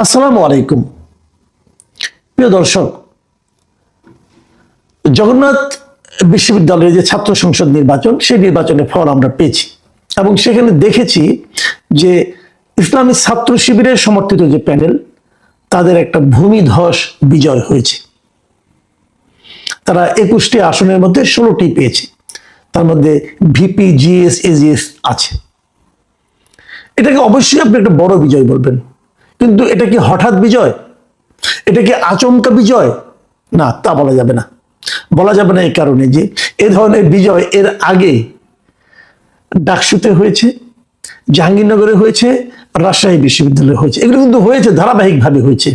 আসসালামু আলাইকুম প্রিয় দর্শক। জগন্নাথ বিশ্ববিদ্যালয়ের যে ছাত্র সংসদ নির্বাচন, সেই নির্বাচনের ফল আমরা পেয়েছি এবং সেখানে দেখেছি যে ইসলামী ছাত্র শিবিরের সমর্থিত যে প্যানেল, তাদের একটা ভূমিধস বিজয় হয়েছে। তারা 21টি আসনের মধ্যে 16টি পেয়েছে, তার মধ্যে ভিপি, জিএস, এজিএস আছে। এটাকে অবশ্যই আপনি একটা বড় বিজয় বলবেন, কিন্তু এটা কি হঠাৎ বিজয়? এটা কি আচমকা বিজয়? না, তা বলা যাবে না। বলা যাবে না এই কারণে যে এ ধরনের বিজয় এর আগে ডাকসুতে হয়েছে, জাহাঙ্গীরনগরে হয়েছে, রাজশাহী বিশ্ববিদ্যালয়ে হয়েছে। এগুলো কিন্তু হয়েছে, ধারাবাহিকভাবে হয়েছে।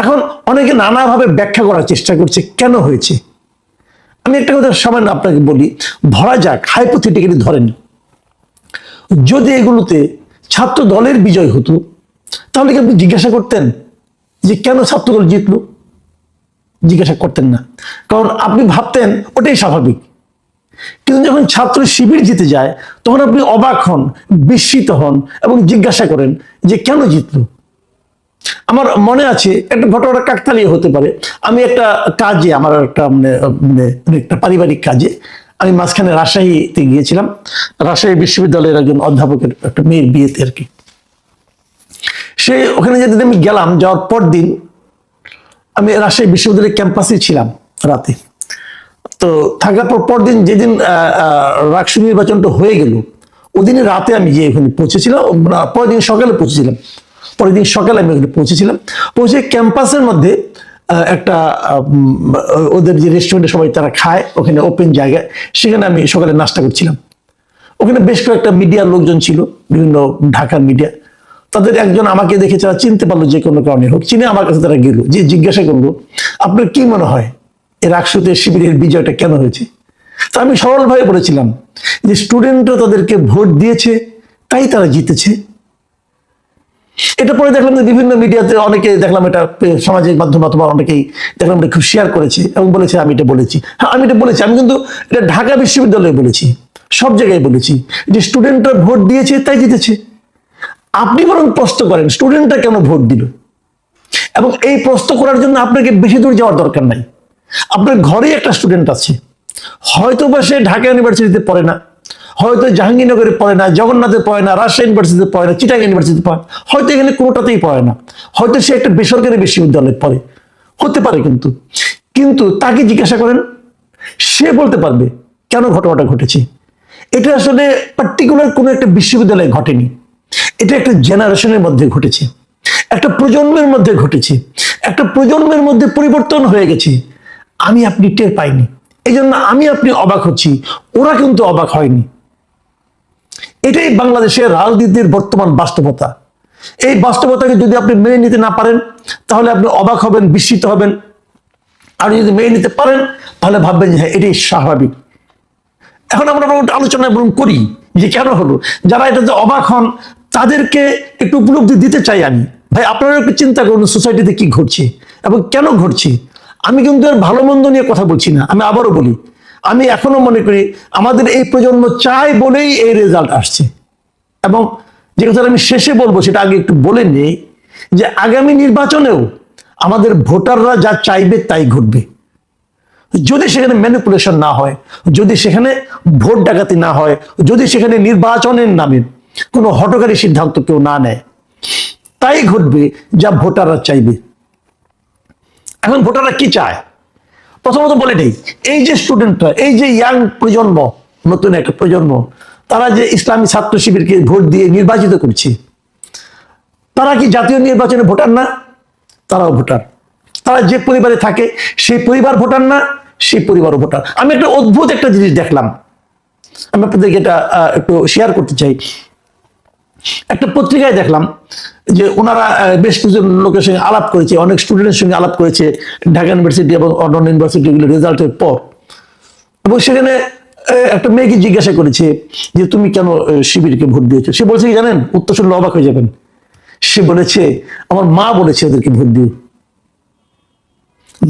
এখন অনেকে নানাভাবে ব্যাখ্যা করার চেষ্টা করছে কেন হয়েছে। আমি একটা কথা সামান্য আপনাকে বলি, ধরা যাক, হাইপোথেটিক্যালি ধরেন, যদি এগুলোতে ছাত্র দলের বিজয় হতো, তাহলে কি আপনি জিজ্ঞাসা করতেন যে কেন ছাত্রদল জিতলো? জিজ্ঞাসা করতেন না, কারণ আপনি ভাবতেন ওটাই স্বাভাবিক। কিন্তু যখন ছাত্র শিবির জিতে যায়, তখন আপনি অবাক হন, বিস্মিত হন এবং জিজ্ঞাসা করেন যে কেন জিতলো। আমার মনে আছে একটা ঘটনা, কাকতালীয় হতে পারে। আমি একটা কাজে, আমার একটা একটা পারিবারিক কাজে আমি মাঝখানে রাজশাহীতে গিয়েছিলাম। রাজশাহী বিশ্ববিদ্যালয়ের একজন অধ্যাপকের একটা মেয়ের বিয়েতে আর কি। সে ওখানে যেদিন আমি গেলাম, যাওয়ার পর দিন আমি রাজশাহী বিশ্ববিদ্যালয়ের ক্যাম্পাসে ছিলাম রাতে। তো থাকার পর পরদিন যেদিন রাকসু নির্বাচনটা হয়ে গেল, ওদিনে রাতে আমি যে এখানে পৌঁছেছিলাম, পরের দিন সকালে পৌঁছেছিলাম। পরের দিন সকালে আমি ওখানে পৌঁছেছিলাম। পৌঁছে ক্যাম্পাসের মধ্যে একটা ওদের যে রেস্টুরেন্টে সবাই তারা খায়, ওখানে ওপেন জায়গায়, সেখানে আমি সকালে নাস্তা করছিলাম। ওখানে বেশ কয়েকটা মিডিয়ার লোকজন ছিল, বিভিন্ন ঢাকার মিডিয়া। তাদের একজন আমাকে দেখে তারা চিনতে পারলো, যে কোনো কারণে হোক, চিনে আমার কাছে তারা গেল, যে জিজ্ঞাসা করলো, আপনার কি মনে হয় এর রাকসুতে শিবিরের বিজয়টা কেন হয়েছে? তা আমি সরলভাবে বলেছিলাম যে স্টুডেন্টরা তাদেরকে ভোট দিয়েছে, তাই তারা জিতেছে। এটা পরে দেখলাম যে বিভিন্ন মিডিয়াতে অনেকে দেখলাম, এটা সামাজিক মাধ্যম অথবা অনেকেই দেখলাম এটা খুব শেয়ার করেছে এবং বলেছে আমি এটা বলেছি। হ্যাঁ, আমি এটা বলেছি। আমি কিন্তু এটা ঢাকা বিশ্ববিদ্যালয়ে বলেছি, সব জায়গায় বলেছি যে স্টুডেন্টরা ভোট দিয়েছে তাই জিতেছে। আপনি বরং প্রশ্ন করেন স্টুডেন্টরা কেন ভোট দিল, এবং এই প্রশ্ন করার জন্য আপনাকে বেশি দূর যাওয়ার দরকার নাই। আপনার ঘরেই একটা স্টুডেন্ট আছে, হয়তো বা সে ঢাকা ইউনিভার্সিটিতে পড়ে না, হয়তো জাহাঙ্গীরনগরে পড়ে না, জগন্নাথে পড়ে না, রাজশাহী ইউনিভার্সিটিতে পড়ে না, চিটাগাং ইউনিভার্সিটিতে পড়ে, হয়তো এখানে কোনোটাতেই পড়ে না, হয়তো সে একটা বেসরকারি বিশ্ববিদ্যালয়ে পড়ে, হতে পারে। কিন্তু তাকে জিজ্ঞাসা করেন, সে বলতে পারবে কেন ঘটনাটা ঘটেছে। এটা আসলে পার্টিকুলার কোনো একটা বিশ্ববিদ্যালয়ে ঘটেনি, এটা একটা জেনারেশনের মধ্যে ঘটেছে, একটা প্রজন্মের মধ্যে ঘটেছে, একটা প্রজন্মের মধ্যে পরিবর্তন হয়ে গেছে। আমি আপনি টের পাইনি, এই জন্য আমি আপনি অবাক হচ্ছি, ওরা কিন্তু অবাক হয়নি। এটাই বাংলাদেশের রাজনীতির বর্তমান বাস্তবতা। এই বাস্তবতাকে যদি আপনি মেনে নিতে না পারেন, তাহলে আপনি অবাক হবেন, বিস্মিত হবেন। আর যদি মেনে নিতে পারেন, তাহলে ভাববেন যে হ্যাঁ, এটাই স্বাভাবিক। এখন আমরা আলোচনা করি যে কেন হলো। যারা এটাতে অবাক হন, তাদেরকে একটু উপলব্ধি দিতে চাই আমি। ভাই, আপনারা একটু চিন্তা করুন সোসাইটিতে কি ঘটছে এবং কেন ঘটছে। আমি কিন্তু আর ভালো মন্দ নিয়ে কথা বলছি না। আমি আবারও বলি, আমি এখনো মনে করি আমাদের এই প্রজন্ম চায় বলেই এই রেজাল্ট আসছে। এবং যে কথা আমি শেষে বলবো, সেটা আগে একটু বলে নেই, যে আগামী নির্বাচনেও আমাদের ভোটাররা যা চাইবে তাই ঘটবে। যদি সেখানে ম্যানিপুলেশন না হয়, যদি সেখানে ভোট ডাকাতি না হয়, যদি সেখানে নির্বাচনের নামে কোনো হঠকারী সিদ্ধান্ত কেউ না নেয়, তাই ঘটবে যা ভোটাররা চাইবে। এখন ভোটাররা কি চায় প্রথমত বলে নেই। এই যে স্টুডেন্টরা, এই যে ইয়াং প্রজন্ম, নতুন একটা প্রজন্ম, তারা যে ইসলামী ছাত্র শিবিরকে ভোট দিয়ে নির্বাচিত করছে, তারা কি জাতীয় নির্বাচনে ভোটার না? তারাও ভোটার। তারা যে পরিবারে থাকে সেই পরিবার ভোটার না? সেই পরিবারও ভোটার। আমি একটা অদ্ভুত একটা জিনিস দেখলাম, আমি আপনাদেরকে এটা একটু শেয়ার করতে চাই। একটা পত্রিকায় দেখলাম যে ওনারা বেশ কিছু লোকের সঙ্গে আলাপ করেছে, অনেক স্টুডেন্টের সঙ্গে আলাপ করেছে ঢাকা ইউনিভার্সিটি এবং অন্যান্য ইউনিভার্সিটিগুলো রেজাল্টের পর। এবং সেখানে একটা মেয়েকে জিজ্ঞাসা করেছে যে তুমি কেন শিবিরকে ভোট দিয়েছো। সে বলছে কি জানেন, উত্তর শুনলে অবাক হয়ে যাবেন। সে বলেছে আমার মা বলেছে ওদেরকে ভোট দিও।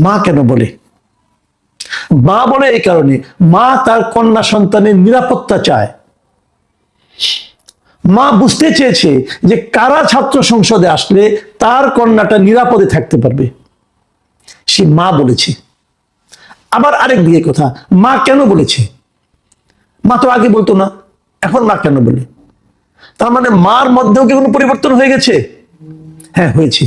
মা কেন বলে? মা বলে এই কারণে, মা তার কন্যা সন্তানের নিরাপত্তা চায়। মা বুঝতে চেয়েছে যে কারা ছাত্র সংসদে আসলে তার কন্যাটা নিরাপদে থাকতে পারবে, সে মা বলেছে। আবার আরেক দিকে কথা, মা কেন বলেছে? মা তো আগে বলতো না, এখন মা কেন বলে? তার মানে মার মধ্যেও কি কোনো পরিবর্তন হয়ে গেছে? হ্যাঁ, হয়েছে।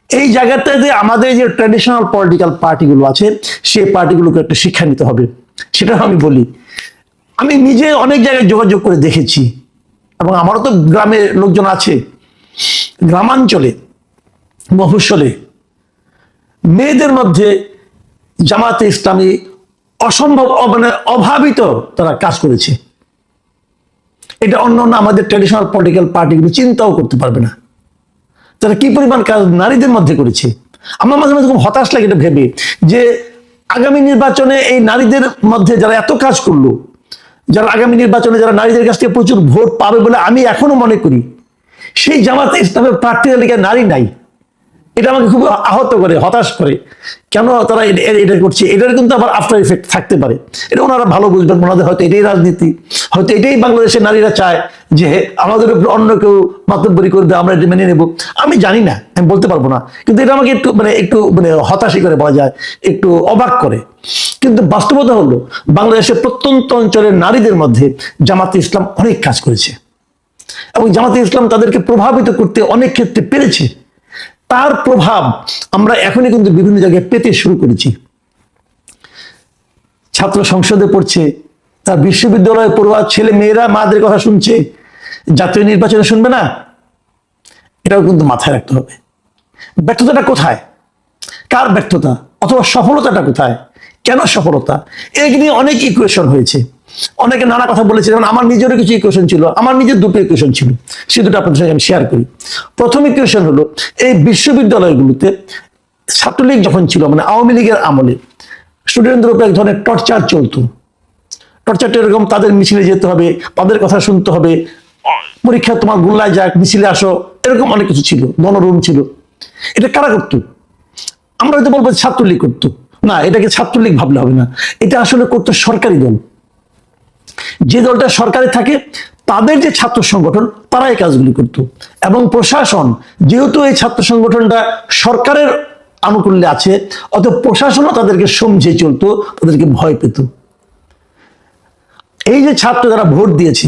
এই জায়গাটাতে আমাদের যে ট্র্যাডিশনাল পলিটিক্যাল পার্টিগুলো আছে, সেই পার্টিগুলোকে একটা শিক্ষা নিতে হবে। সেটা আমি বলি, আমি নিজে অনেক জায়গায় যোগাযোগ করে দেখেছি, এবং আমারও তো গ্রামের লোকজন আছে। গ্রামাঞ্চলে, মফস্বলে মেয়েদের মধ্যে জামাতে ইসলামী অসম্ভব, মানে অভাবিত তারা কাজ করেছে। এটা অন্য অন্য আমাদের ট্র্যাডিশনাল পলিটিক্যাল পার্টিগুলো চিন্তাও করতে পারবে না তারা কি পরিমাণ কাজ নারীদের মধ্যে করেছে। আমার মাঝে মাঝে খুব হতাশ লাগে এটা ভেবে যে আগামী নির্বাচনে এই নারীদের মধ্যে যারা এত কাজ করলো, যারা আগামী নির্বাচনে যারা নারীদের কাছ থেকে প্রচুর ভোট পাবে বলে আমি এখনো মনে করি, সেই জামাতে ইসলামের প্রার্থী তালিকায় নারী নাই। এটা আমাকে খুব আহত করে, হতাশ করে। কেন তারা এটা করছে? এটার কিন্তু আবার আফটার ইফেক্ট থাকতে পারে। এটা ওনারা ভালো বুঝবেন, ওনাদের হয়তো এটাই রাজনীতি, হয়তো এটাই বাংলাদেশের নারীরা চায় যে আমাদের উপর অন্য কেউ মাতব্বরি করবে, আমরা এটা মেনে নেব। আমি জানি না, আমি বলতে পারবো না, কিন্তু এটা আমাকে একটু হতাশই করে বলা যায়, একটু অবাক করে। কিন্তু বাস্তবতা হলো বাংলাদেশের প্রত্যন্ত অঞ্চলের নারীদের মধ্যে জামাতে ইসলাম অনেক কাজ করেছে, এবং জামাতে ইসলাম তাদেরকে প্রভাবিত করতে অনেক ক্ষেত্রে পেরেছে। তার প্রভাব আমরা এখনই কিন্তু বিভিন্ন জায়গায় পেতে শুরু করেছি। ছাত্র সংসদে পড়ছে, তার বিশ্ববিদ্যালয়ে পড়ুয়া ছেলে মেয়েরা মাদের কথা শুনছে, জাতীয় নির্বাচনে শুনবে না? এটাও কিন্তু মাথায় রাখতে হবে। ব্যর্থতাটা কোথায়? কার ব্যর্থতা? অথবা সফলতাটা কোথায়? কেন সফলতা? এই নিয়ে অনেক ইকুয়েশন হয়েছে, অনেকে নানা কথা বলেছে। যেমন আমার নিজেরও কিছু ইকুয়েশন ছিল, আমার নিজের দুটো ইকুয়েশন ছিল, সে দুটো আপনাদের সঙ্গে আমি শেয়ার করি। প্রথম ইকুয়েশন হলো, এই বিশ্ববিদ্যালয়গুলোতে ছাত্রলীগ যখন ছিল, মানে আওয়ামী লীগের আমলে স্টুডেন্টদের উপর এক ধরনের টর্চার চলতো। টর্চারটা এরকম, তাদের মিছিলে যেতে হবে, তাদের কথা শুনতে হবে, পরীক্ষা তোমার গোল্লায় যাক, মিছিলে আসো, এরকম অনেক কিছু ছিল, গণরুম ছিল। এটা কারা করতো? আমরা হয়তো বলবো ছাত্রলীগ করতো, না, এটাকে ছাত্রলীগ ভাবলে হবে না, এটা আসলে করতো সরকারি দল। যে দলটা সরকারে থাকে তাদের যে ছাত্র সংগঠন, তারা এই কাজগুলি করত। এবং প্রশাসন, যেহেতু এই ছাত্র সংগঠনটা সরকারের আনুকূল্যে আছে, অত প্রশাসনও তাদেরকে সমঝে চলতো, তাদেরকে ভয় পেত। এই যে ছাত্র যারা ভোট দিয়েছে,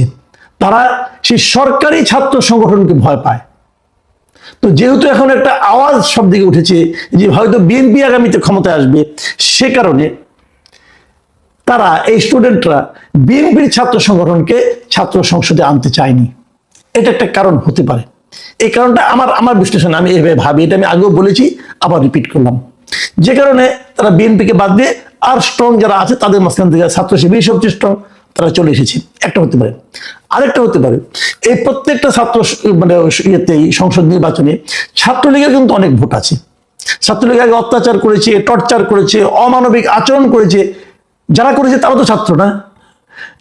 তারা সেই সরকারি ছাত্র সংগঠনকে ভয় পায়। তো যেহেতু এখন একটা আওয়াজ সব দিকে উঠেছে যে হয়তো বিএনপি আগামীতে ক্ষমতায় আসবে, সে কারণে তারা, এই স্টুডেন্টরা বিএনপির ছাত্র সংগঠনকে ছাত্র সংসদে আনতে চায়নি। এটা একটা কারণ হতে পারে। এই কারণটা আমার বিশ্লেষণ, আমি এভাবে ভাবি, এটা আমি আগেও বলেছি, আবার রিপিট করলাম। যে কারণে তারা বিএনপিকে বাদ দিয়ে আর স্ট্রং যারা আছে তাদের মাঝখান থেকে ছাত্র শিবির সবচেয়ে স্ট্রং, তারা চলে এসেছে। একটা হতে পারে। আরেকটা হতে পারে, এই প্রত্যেকটা ছাত্র সংসদ নির্বাচনে ছাত্রলীগের কিন্তু অনেক ভোট আছে। ছাত্রলীগ আগে অত্যাচার করেছে, টর্চার করেছে, অমানবিক আচরণ করেছে। যারা করেছে তারা তো ছাত্র না,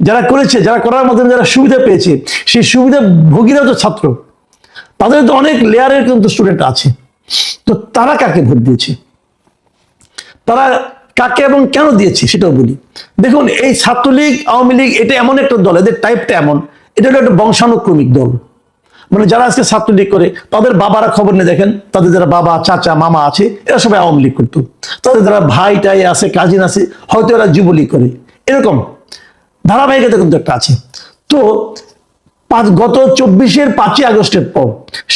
যারা করেছে, যারা করার মাধ্যমে যারা সুবিধা পেয়েছে, সেই সুবিধা ভোগীরা তো ছাত্র। তাদের তো অনেক লেয়ারের কিন্তু স্টুডেন্ট আছে। তো তারা কাকে ভোট দিয়েছে, তারা কাকে এবং কেন দিয়েছে সেটাও বলি। দেখুন, এই ছাত্রলীগ, আওয়ামী লীগ, এটা এমন একটা দল, এদের টাইপটা এমন, এটা হলো একটা বংশানুক্রমিক দল। মানে যারা আজকে ছাত্রলীগ করে, তাদের বাবারা খবর নিয়ে দেখেন, তাদের যারা বাবা, চাচা, মামা আছে, এরা সবাই আওয়ামী লীগ করতো। তাদের যারা ভাই টাই আছে, কাজিন আছে, হয়তো এরা যুবলীগ করে। এরকম ধারাবাহিকতা কিন্তু একটা আছে। তো গত 24-এর 5ই আগস্টের পর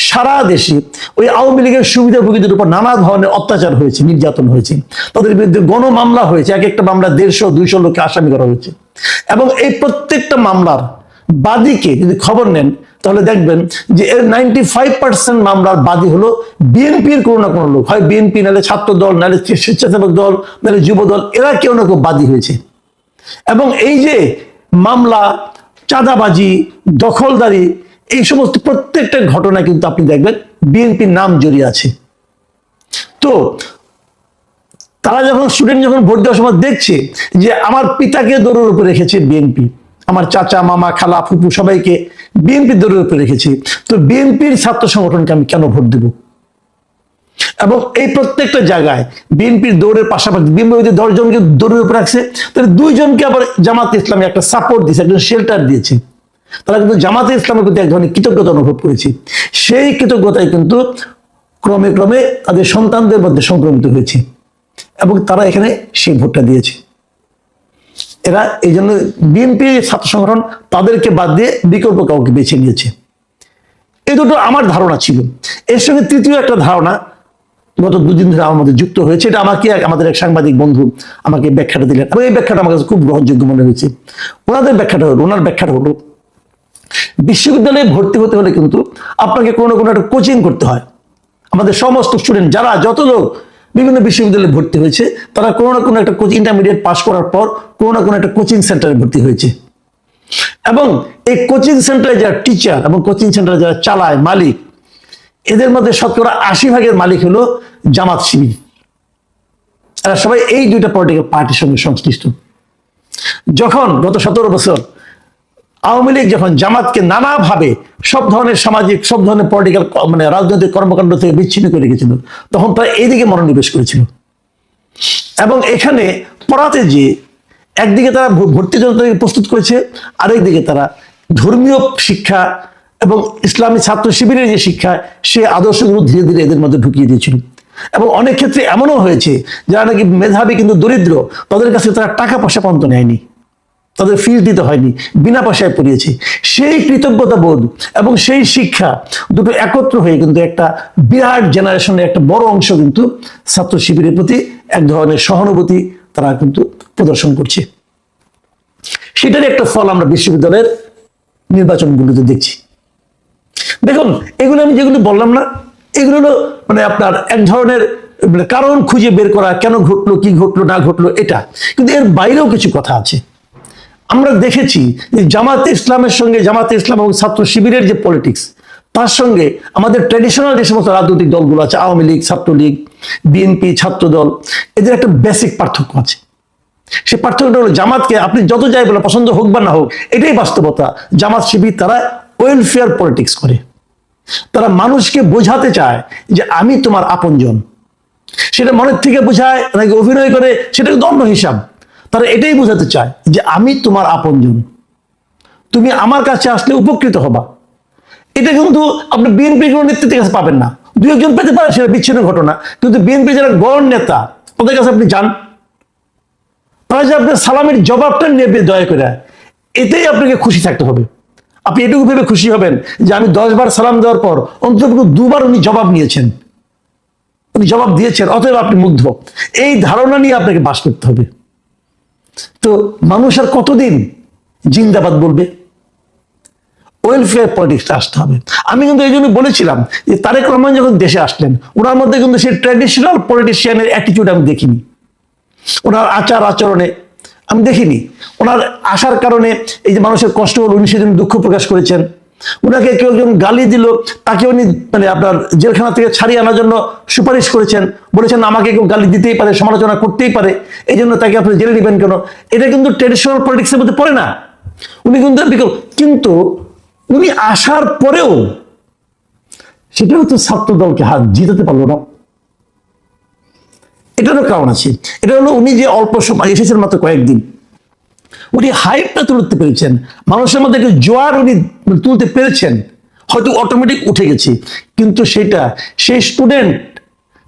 সারা দেশে ওই আওয়ামী লীগের সুবিধাভোগীদের উপর নানা ধরনের অত্যাচার হয়েছে, নির্যাতন হয়েছে, তাদের বিরুদ্ধে গণমামলা হয়েছে। এক একটা মামলা 150-200 লোককে আসামি করা হয়েছে। এবং এই প্রত্যেকটা মামলার বাদীকে যদি খবর নেন, তাহলে দেখবেন যে এর 95% মামলার বাদী হলো বিএনপির কোনো না কোনো লোক, হয় বিএনপি, নাহলে ছাত্র দল, নাহলে স্বেচ্ছাসেবক দল, নাহলে যুব দল, এরা কেউ না কেউ বাদী হয়েছে। এবং এই যে মামলা, চাঁদাবাজি, দখলদারি, এই সমস্ত প্রত্যেকটা ঘটনা কিন্তু আপনি দেখবেন বিএনপির নাম জড়িয়ে আছে। তো তারা যখন স্টুডেন্ট যখন ভোট দেওয়ার সময় দেখছে যে আমার পিতাকে দৌড়ের উপরে রেখেছে বিএনপি, আমার চাচা, মামা, খালা, ফুপু সবাইকে বিএনপি দৌড়ের উপরে রেখেছে, তো বিএনপির ছাত্র সংগঠনকে আমি কেন ভোট দেব? এবং এই প্রত্যেকটা জায়গায় বিএনপির দৌড়ের পাশাপাশি বিএনপি 10 জনকে দৌড়ের উপরে রাখছে, তাহলে 2 জনকে আবার জামাত ইসলামী একটা সাপোর্ট দিয়েছে, একজন শেল্টার দিয়েছে। তারা কিন্তু জামাতে ইসলামের প্রতি এক ধরনের কৃতজ্ঞতা অনুভব করেছে। সেই কৃতজ্ঞতায় কিন্তু ক্রমে ক্রমে তাদের সন্তানদের মধ্যে সংক্রমিত হয়েছে এবং তারা এখানে সেই ভোটটা দিয়েছে। এরা এই জন্য বিএনপি ছাত্র সংগঠন তাদেরকে বাদ দিয়ে বিকল্প কাউকে বেছে নিয়েছে। এই দুটো আমার ধারণা ছিল। এর সঙ্গে তৃতীয় একটা ধারণা গত দুদিন ধরে আমার মধ্যে যুক্ত হয়েছে। এটা আমাকে আমাদের এক সাংবাদিক বন্ধু আমাকে ব্যাখ্যাটা দিলেন এবং এই ব্যাখ্যাটা আমার কাছে খুব গ্রহণযোগ্য মনে হয়েছে। ওনার ব্যাখ্যাটা হলো বিশ্ববিদ্যালয়ে ভর্তি হতে হলে কিন্তু আপনাকে কোনো না কোনো একটা কোচিং করতে হয়। আমাদের সমস্ত স্টুডেন্ট যারা যত লোক বিভিন্ন বিশ্ববিদ্যালয়ে ভর্তি হয়েছে তারা কোনো না কোনো একটা ইন্টারমিডিয়েট পাস করার পর কোনো না কোনো একটা কোচিং সেন্টারে ভর্তি হয়েছে এবং এই কোচিং সেন্টারে যারা টিচার এবং কোচিং সেন্টারে যারা চালায় মালিক, এদের মধ্যে 80% মালিক হলো জামাত শিবির। এরা সবাই এই দুইটা পলিটিক্যাল পার্টির সঙ্গে সংশ্লিষ্ট। যখন গত 17 বছর আওয়ামী লীগ যখন জামাতকে নানাভাবে সব ধরনের সামাজিক সব ধরনের পলিটিক্যাল রাজনৈতিক কর্মকাণ্ড থেকে বিচ্ছিন্ন করে রেখেছিল, তখন তারা এইদিকে মনোনিবেশ করেছিল এবং এখানে পড়াতে যে একদিকে তারা ভর্তি জন্য প্রস্তুত করেছে, আরেকদিকে তারা ধর্মীয় শিক্ষা এবং ইসলামী ছাত্র শিবিরের যে শিক্ষা সে আদর্শগুলো ধীরে ধীরে এদের মধ্যে ঢুকিয়ে দিয়েছিল। এবং অনেক ক্ষেত্রে এমনও হয়েছে যারা নাকি মেধাবী কিন্তু দরিদ্র, তাদের কাছে তারা টাকা পয়সা পর্যন্ত নেয়নি, তাদের ফিস দিতে হয়নি, বিনা পয়সায় পড়িয়েছে। সেই কৃতজ্ঞতা বোধ এবং সেই শিক্ষা দুটো একত্র হয়ে কিন্তু একটা বিরাট জেনারেশনের একটা বড় অংশ কিন্তু ছাত্র শিবিরের প্রতি এক ধরনের সহানুভূতি তারা কিন্তু প্রদর্শন করছে। সেটারই একটা ফল আমরা বিশ্ববিদ্যালয়ের নির্বাচনগুলোতে দেখছি। দেখুন, এগুলো আমি যেগুলো বললাম না, এগুলো হলো আপনার এক ধরনের কারণ খুঁজে বের করা, কেন ঘটলো, কি ঘটলো না ঘটলো এটা। কিন্তু এর বাইরেও কিছু কথা আছে। আমরা দেখেছি যে জামাতে ইসলামের সঙ্গে জামাতে ইসলাম এবং ছাত্র শিবিরের যে পলিটিক্স, তার সঙ্গে আমাদের ট্র্যাডিশনাল যে সমস্ত রাজনৈতিক দলগুলো আছে, আওয়ামী লীগ, ছাত্রলীগ, বিএনপি, ছাত্র দল, এদের একটা বেসিক পার্থক্য আছে। সে পার্থক্যটা হলো জামাতকে আপনি যত যাই বলে পছন্দ হোক বা না হোক, এটাই বাস্তবতা, জামাত শিবির তারা ওয়েলফেয়ার পলিটিক্স করে। তারা মানুষকে বোঝাতে চায় যে আমি তোমার আপনজন। সেটা মনের থেকে বোঝায় নাকি অভিনয় করে সেটা কিন্তু অন্য হিসাব। তারা এটাই বোঝাতে চায় যে আমি তোমার আপনজন, তুমি আমার কাছে আসলে উপকৃত হবা। এটা কিন্তু আপনি বিএনপির কোনো নেতৃত্বের কাছে পাবেন না। দু একজন পেতে পারে, সেটা বিচ্ছিন্ন ঘটনা। কিন্তু বিএনপি যারা গড় নেতা, ওদের কাছে আপনি যান, তারা যে আপনার সালামের জবাবটা নেবে দয়া করে, এতেই আপনাকে খুশি থাকতে হবে। আপনি এটুকু ভেবে খুশি হবেন যে আমি 10 বার সালাম দেওয়ার পর অন্তত 2 বার উনি জবাব নিয়েছেন, উনি জবাব দিয়েছেন, অতএব আপনি মুগ্ধ। এই ধারণা নিয়ে আপনাকে বাস করতে হবে। তো মানুষ আর কতদিন জিন্দাবাদ বলবে? ওয়েলফেয়ার পলিটিক্সটা আসতে হবে। আমি কিন্তু এই জন্য বলেছিলাম যে তারেক রহমান যখন দেশে আসলেন, ওনার মধ্যে কিন্তু সেই ট্র্যাডিশনাল পলিটিশিয়ানের অ্যাটিটিউড আমি দেখিনি। ওনার আচার আচরণে আমি দেখিনি। ওনার আসার কারণে এই যে মানুষের কষ্ট হল, উনি সেদিন দুঃখ প্রকাশ করেছেন। ওনাকে কেউ একজন গালি দিল, তাকে উনি আপনার জেলখানা থেকে ছাড়িয়ে আনার জন্য সুপারিশ করেছেন, বলেছেন আমাকে কেউ গালি দিতেই পারে, সমালোচনা করতেই পারে, এই জন্য তাকে আপনি জেলে দিবেন কেন? এটা কিন্তু ট্র্যাডিশনাল পলিটিক্সের মধ্যে পড়ে না। উনি কিন্তু উনি আসার পরেও সেটাও তো ছাত্র দলকে হাত জিতাতে পারলো না। এটারও কারণ আছে। এটা হলো উনি যে অল্প সময় এসেছেন, মাত্র কয়েকদিন, উনি হাইপটা তুলতে পেরেছেন, মানুষের মধ্যে একটা জোয়ার উনি তুলতে পেরেছেন, হয়তো অটোমেটিক উঠে গেছে। কিন্তু সেটা সেই স্টুডেন্ট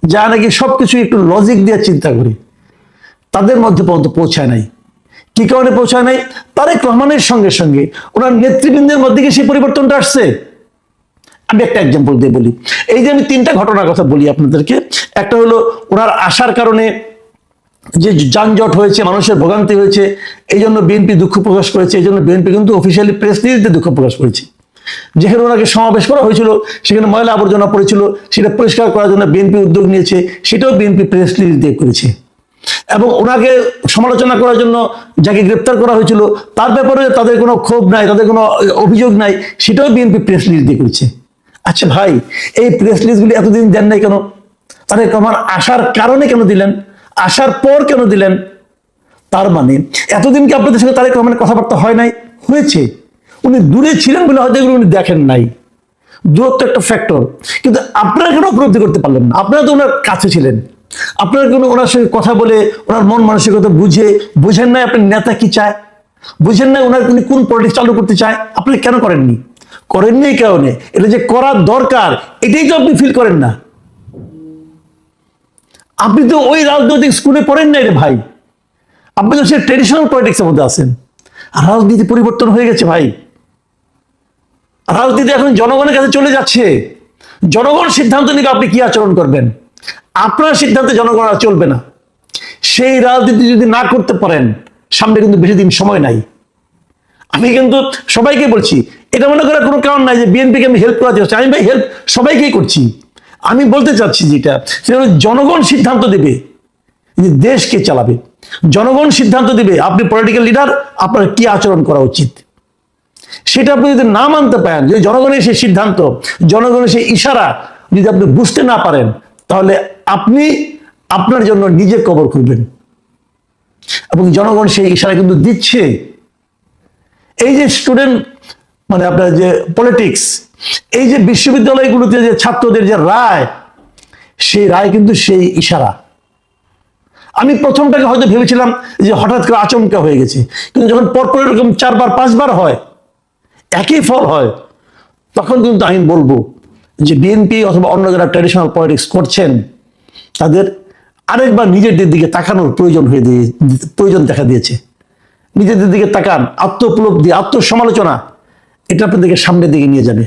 যা নাকি সবকিছু একটু লজিক দিয়ে চিন্তা করে, তাদের মধ্যে পর্যন্ত পৌঁছায় নাই। কি কারণে পৌঁছায় নাই? তারেক রহমানের সঙ্গে সঙ্গে ওনার নেতৃবৃন্দের মধ্যে কি সেই পরিবর্তনটা আসছে? আমি একটা এক্সাম্পল দিয়ে বলি। এই যে আমি 3টা ঘটনার কথা বলি আপনাদেরকে। একটা হলো ওনার আসার কারণে যে যানজট হয়েছে, মানুষের ভোগান্তি হয়েছে, এই জন্য বিএনপি দুঃখ প্রকাশ করেছে। এই জন্য বিএনপি কিন্তু অফিসিয়ালি প্রেস রিলিজে দুঃখ প্রকাশ করেছে। যেখানে ওনাকে সমাবেশ করা হয়েছিল সেখানে ময়লা আবর্জনা পড়েছিল, সেটা পরিষ্কার করার জন্য বিএনপি উদ্যোগ নিয়েছে, সেটাও বিএনপি প্রেস রিলিজ দিয়ে করেছে। এবং ওনাকে সমালোচনা করার জন্য যাকে গ্রেপ্তার করা হয়েছিল তার ব্যাপারে তাদের কোনো ক্ষোভ নাই, তাদের কোনো অভিযোগ নাই, সেটাও বিএনপি প্রেস রিলিজ দিয়ে করেছে। আচ্ছা ভাই, এই প্রেস রিলিজগুলি এতদিন দেন নাই কেন? তারেক রহমান আসার কারণে কেন দিলেন? আসার পর কেন দিলেন? তার মানে এতদিন কি আপনাদের সঙ্গে তারেক রহমানের কথাবার্তা হয় নাই? হয়েছে। উনি দূরে ছিলেন বলে হয়তো এগুলো উনি দেখেন নাই। দূরত্ব একটা ফ্যাক্টর। কিন্তু আপনারা কেন উপলব্ধি করতে পারলেন না? আপনারা তো ওনার কাছে ছিলেন, আপনারা কেন ওনার সঙ্গে কথা বলে ওনার মন মানসিকতা বুঝেন নাই আপনার নেতা কি চায়? বুঝেন না উনি কোন পলিটিক্স চালু করতে চায়? আপনি কেন করেননি? করেননি এই কারণে, এটা যে করার দরকার এটাই তো আপনি ফিল করেন না। আপনি তো ওই রাজনৈতিক স্কুলে পড়েন নাই রে ভাই, আপনি তো সে ট্রেডিশনাল পলিটিক্সের মধ্যে আছেন। আর রাজনীতি পরিবর্তন হয়ে গেছে ভাই, রাজনীতি এখন জনগণের কাছে চলে যাচ্ছে। জনগণ সিদ্ধান্ত নিবে আপনি কি আচরণ করবেন, আপনার সিদ্ধান্তে জনগণ আর চলবে না। সেই রাজনীতি যদি না করতে পারেন, সামনে কিন্তু বেশি দিন সময় নাই। আমি কিন্তু সবাইকে বলছি, এটা মনে করার কোনো কারণ নাই যে বিএনপিকে আমি হেল্প করাতে চাচ্ছি। আমি ভাই হেল্প সবাইকেই করছি। আমি বলতে চাচ্ছি যেটা, সেটা হলো জনগণ সিদ্ধান্ত দেবে যে দেশকে চালাবে। জনগণ সিদ্ধান্ত দিবে আপনি পলিটিক্যাল লিডার আপনার কি আচরণ করা উচিত। সেটা আপনি যদি না মানতে পারেন, যে জনগণের সেই সিদ্ধান্ত, জনগণের সেই ইশারা যদি আপনি বুঝতে না পারেন, তাহলে আপনি আপনার জন্য নিজে কবর খুলবেন। এবং জনগণ সেই ইশারা কিন্তু দিচ্ছে। এই যে স্টুডেন্ট মানে আপনার যে পলিটিক্স, এই যে বিশ্ববিদ্যালয়গুলোতে যে ছাত্রদের যে রায়, সেই রায় কিন্তু সেই ইশারা। আমি প্রথমটাকে হয়তো ভেবেছিলাম যে হঠাৎ করে আচমকা হয়ে গেছে, কিন্তু যখন পরপর এরকম 4বার 5বার হয়, একই ফল হয়, তখন কিন্তু আমি বলবো যে বিএনপি অথবা অন্য যারা ট্র্যাডিশনাল পলিটিক্স করছেন, তাদের আরেকবার নিজেদের দিকে তাকানোর প্রয়োজন দেখা দিয়েছে। নিজেদের দিকে তাকান, আত্ম উপলব্ধি, আত্মসমালোচনা, এটা আপনাদেরকে সামনের দিকে নিয়ে যাবে।